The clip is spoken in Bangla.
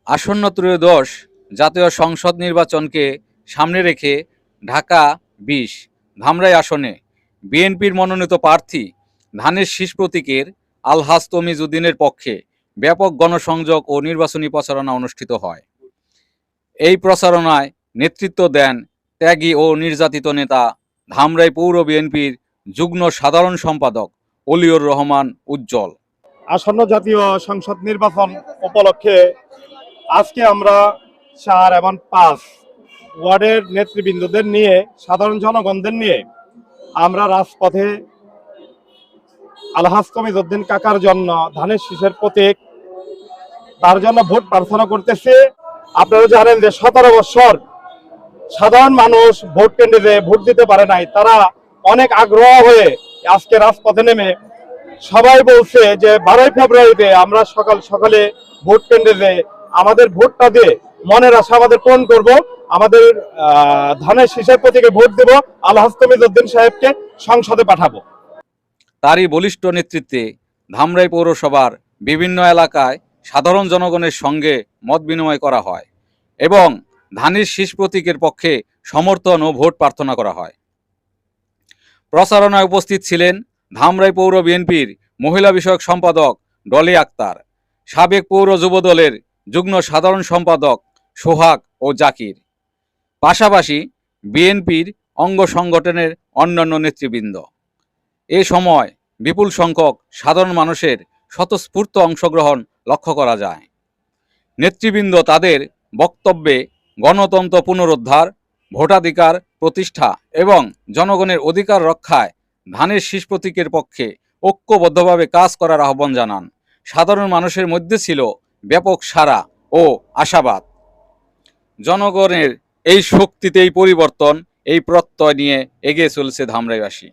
আসন্ন ত্রয়োদশ জাতীয় সংসদ নির্বাচনকে সামনে রেখে ঢাকা ২০ ধামরাই আসনে বিএনপির মনোনীত প্রার্থী ধানের শীষ প্রতীকের আলহাজ তমিজউদ্দিনের পক্ষে ব্যাপক গণসংযোগ ও নির্বাচনী প্রচারণা অনুষ্ঠিত হয়। এই প্রচারণায় নেতৃত্ব দেন ত্যাগী ও নির্যাতিত নেতা ধামরাই পৌর বিএনপির যুগ্ম সাধারণ সম্পাদক অলিউর রহমান উজ্জ্বল। আসন্ন জাতীয় সংসদ নির্বাচন উপলক্ষে আজকে আমরা ৪ এবং ৫ ওয়ার্ডের নেতৃবৃন্দদের নিয়ে, সাধারণ জনগণদের নিয়ে আমরা রাজপথে আলহাজ তমিজউদ্দিন কাকার জন্য ধানের শীষের প্রতীক, তার জন্য ভোট প্রার্থনা করতেছি। আপনারা জানেন যে ১৭ বছর সাধারণ মানুষ ভোট কেন্দ্রে ভোট দিতে পারে নাই। তারা অনেক আগ্রহ হয়ে আজকে রাজপথে নেমে সবাই বলছে যে ১২ই ফেব্রুয়ারিতে আমরা সকাল সকালে ভোট কেন্দ্রে আমাদের ভোটটা দিয়ে মনের আশা আমাদের পূরণ করব, আমাদের ধানের শীষের প্রতীকে ভোট দেব, আলহাজ তমিজউদ্দিন সাহেবকে সংসদে পাঠাবো। তারই বলিষ্ঠ নেতৃত্বে ধামরাই পৌরসভার বিভিন্ন এলাকায় সাধারণ জনগণের সঙ্গে মত বিনিময় করা হয় এবং ধানের শীষ প্রতীকের পক্ষে সমর্থন ও ভোট প্রার্থনা করা হয়। প্রচারণায় উপস্থিত ছিলেন ধামরাই পৌর বিএনপির মহিলা বিষয়ক সম্পাদক ডলি আক্তার, সাবেক পৌর যুবদলের যুগ্ম সাধারণ সম্পাদক সোহাগ ও জাকির, পাশাপাশি বিএনপির অঙ্গ সংগঠনের অন্যান্য নেতৃবৃন্দ। এ সময় বিপুল সংখ্যক সাধারণ মানুষের স্বতঃস্ফূর্ত অংশগ্রহণ লক্ষ্য করা যায়। নেতৃবৃন্দ তাদের বক্তব্যে গণতন্ত্র পুনরুদ্ধার, ভোটাধিকার প্রতিষ্ঠা এবং জনগণের অধিকার রক্ষায় ধানের শীষ প্রতীকের পক্ষে ঐক্যবদ্ধভাবে কাজ করার আহ্বান জানান। সাধারণ মানুষের মধ্যে ছিল ব্যাপক সাড়া ও আশাবাদ। জনগণের এই শক্তিতেই পরিবর্তন, এই প্রত্যয় নিয়ে এগিয়ে চলছে ধামরাইবাসী।